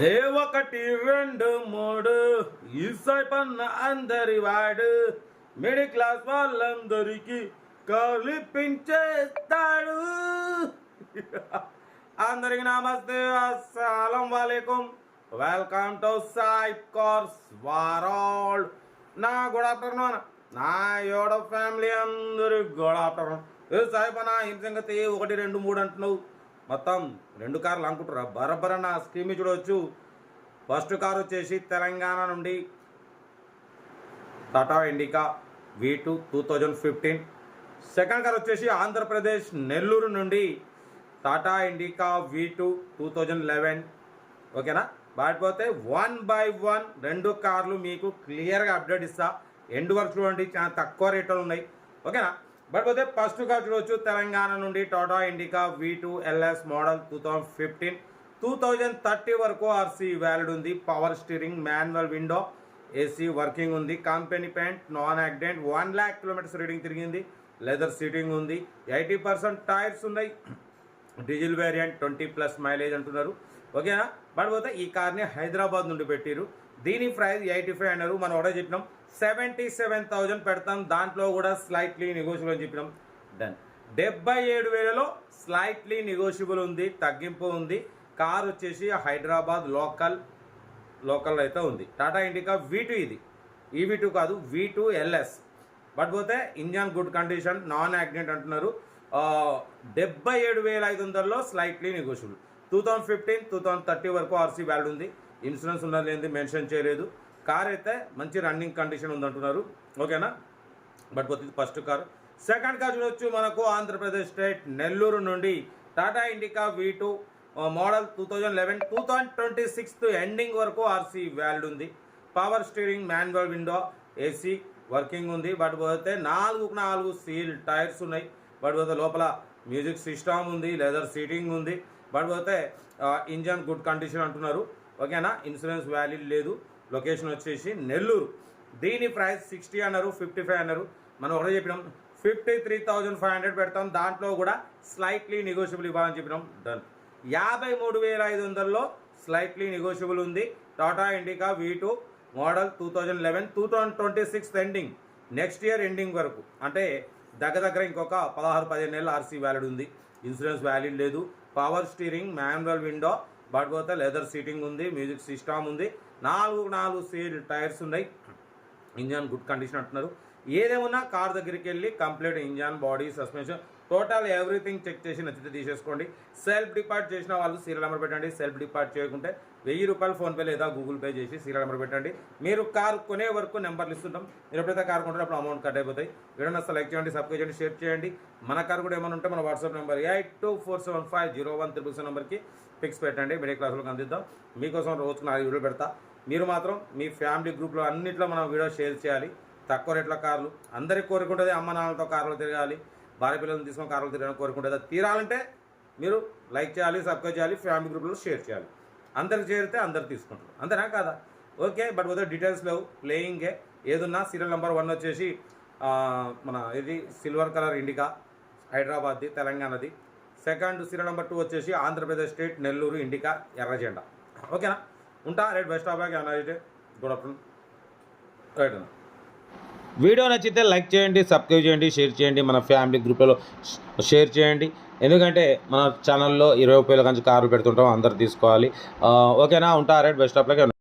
ఏ ఒకటి రెండు మూడు ఇసైపన్న అందరి వాడు మిడిల్ క్లాస్ వాళ్ళందరికీ కలిపించేస్తాడు. అందరికి నమస్తే, అస్సలం వాలేకుం. Welcome to Sai cars world. నా గుడ్ ఆఫ్టర్నూన్, నా యోడ ఫ్యామిలీ అందరు గుడ్ ఆఫ్టర్నూన్. సాయిపన ఏం సంగతి 1 2 3 అంటున్నావు? మొత్తం 2 కార్లు అనుకుంటారా? బరబర నా స్కీమ్ చూడవచ్చు. ఫస్ట్ కార్ వచ్చేసి తెలంగాణ నుండి Tata Indica V2 2015. Second car వచ్చేసి ఆంధ్రప్రదేశ్ నెల్లూరు నుండి టాటా ఇండికా V2 2011. ఓకేనా? వాటిపోతే 1 by 1 2 కార్లు మీకు క్లియర్గా అప్డేట్ ఇస్తా. ఎండ్ వరకు చూడండి, చాలా తక్కువ రేట్లు ఉన్నాయి. ఓకేనా? బట్ పోతే ఫస్ట్ కార్ చూడవచ్చు, తెలంగాణ నుండి Tata Indica V2 LS model 2015. 2030 వరకు ఆర్సీ వ్యాలిడ్ ఉంది. Power steering, manual window, AC working ఉంది. Company paint, non accident, 1 lakh kilometers reading తిరిగింది. లెదర్ సీటింగ్ ఉంది. 80% టైర్స్ ఉన్నాయి. డీజిల్ వేరియంట్, 20+ మైలేజ్ అంటున్నారు. ఓకేనా? బట్ పోతే ఈ కార్ని హైదరాబాద్ నుండి పెట్టిరు. దీని ప్రైస్ 85 అన్నారు. మనం ఆర్డర్ చెప్పినాం 77,000 పెడతాం. దాంట్లో కూడా స్లైట్లీ నెగోషియబుల్ అని చెప్పినాం. డన్. 77,000లో స్లైట్లీ నెగోషియబుల్ ఉంది, తగ్గింపు ఉంది. కార్ వచ్చేసి హైదరాబాద్ లోకల్ అయితే ఉంది. టాటా ఇండికా V2 ఇది. ఈ V2 కాదు, V2 LS. బట్ పోతే engine good condition, non accident అంటున్నారు. 77,500లో స్లైట్లీ నెగోషియబుల్. 2015 2030 వరకు ఆర్సీ వ్యాలిడ్ ఉంది. ఇన్సూరెన్స్ ఉన్నది మెన్షన్ చేయలేదు. కార్ అయితే మంచి రన్నింగ్ కండిషన్ ఉందంటున్నారు. ఓకేనా? బట్ పోతే ఫస్ట్ కార్. సెకండ్ కార్ చూడవచ్చు, మనకు ఆంధ్రప్రదేశ్ స్టేట్ నెల్లూరు నుండి Tata Indica V2 model 2011. 2026 ending వరకు ఆర్సీ వ్యాలిడ్ ఉంది. Power steering, manual window, AC working ఉంది. బట్ పోతే 4 సీల్ టైర్స్ ఉన్నాయి. బట్ పోతే లోపల మ్యూజిక్ సిస్టమ్ ఉంది, లెదర్ సీటింగ్ ఉంది. బట్ పోతే ఇంజన్ గుడ్ కండిషన్ అంటున్నారు. ఓకేనా? ఇన్సూరెన్స్ వ్యాలిడ్ లేదు. లొకేషన్ వచ్చేసి నెల్లూరు. దీని ప్రైస్ 60 అన్నారు, 55 అన్నారు. మనం ఒకటే చెప్పినాం 53,500 పెడతాం. దాంట్లో కూడా స్లైట్లీ నెగోషియబుల్ ఇవ్వాలని చెప్పినాం. డన్. 53,500లో స్లైట్లీ నెగోషియబుల్ ఉంది. Tata Indica V2 model 2011. 2026 ending, next year ending వరకు, అంటే దగ్గర ఇంకొక 16-15 నెలలు ఆర్సీ వ్యాలిడ్ ఉంది. ఇన్సూరెన్స్ వ్యాలిడ్ లేదు. Power steering, manual window, but పోతే లెదర్ సీటింగ్ ఉంది, మ్యూజిక్ సిస్టమ్ ఉంది. 4 సీల్ టైర్స్ ఉన్నాయి. ఇంజన్ గుడ్ కండిషన్ అంటున్నారు. ఏదేమన్నా కార్ దగ్గరికి వెళ్ళి complete engine, body, suspension, total everything check చేసి నచ్చితే తీసేసుకోండి. సెల్ఫ్ డిపార్ట్ చేసిన వాళ్ళు సీరియల్ నెంబర్ పెట్టండి. సెల్ఫ్ డిపార్ట్ చేయకుంటే 1000 రూపాయలు ఫోన్పే లేదా గూగుల్ పే చేసి సీరియల్ నెంబర్ పెట్టండి. మీరు కార్ కొనే వరకు నెంబర్లు ఇస్తుంటాం. మీరు ఎప్పుడైతే కార్ కొంటారో అప్పుడు అమౌంట్ కట్ అయిపోతాయి. వీడియో నచ్చితే లైక్ చేయండి, సబ్స్క్రైబ్ చేయండి, షేర్ చేయండి. మన కార్ కూడా ఏమైనా ఉంటే మన వాట్సాప్ నెంబర్ 82475013 నెంబర్కి పిక్స్ పెట్టండి. మిడిల్ క్లాస్లోకి అందిద్దాం. మీకోసం రోజుకు 4 వీడియోలు పెడతా. మీరు మాత్రం మీ ఫ్యామిలీ గ్రూప్లో అన్నింటిలో మనం వీడియో షేర్ చేయాలి. తక్కువ రేట్ల కార్లు అందరికీ కోరుకుంటుంది. అమ్మ నాన్నలతో కార్లు తిరగాలి, భార్య పిల్లలను తీసుకొని కార్లు తిరగాలని కోరుకుంటుంది. తీరాలంటే మీరు లైక్ చేయాలి, సబ్స్క్రైబ్ చేయాలి, ఫ్యామిలీ గ్రూప్లో షేర్ చేయాలి. అందరికి చేరితే అందరు తీసుకుంటారు. అంతేనా కాదా? ఓకే. బట్ పోతే డీటెయిల్స్ లేవు, ప్లేయింగే. ఏదున్నా సీరియల్ నెంబర్ 1 వచ్చేసి మన ఇది సిల్వర్ కలర్ ఇండికా, హైదరాబాద్ది, తెలంగాణది. సెకండ్ సీరియల్ నెంబర్ 2 వచ్చేసి ఆంధ్రప్రదేశ్ స్టేట్ నెల్లూరు ఇండికా, ఎర్ర జెండా. ఓకేనా? ఉంటా. రైట్. Best of back. అయితే గుడ్ ఆఫ్టర్నూన్. రైట్ అన్న. వీడియో నచ్చితే లైక్ చేయండి, సబ్స్క్రైబ్ చేయండి, షేర్ చేయండి. మన ఫ్యామిలీ గ్రూప్లలో షేర్ చేయండి. ఎందుకంటే మన ఛానల్లో 20 రూపాయల కంచి కార్లు పెడుతుంటాం, అందరు తీసుకోవాలి. ఓకేనా? ఉంటా. రైట్. Best of luck.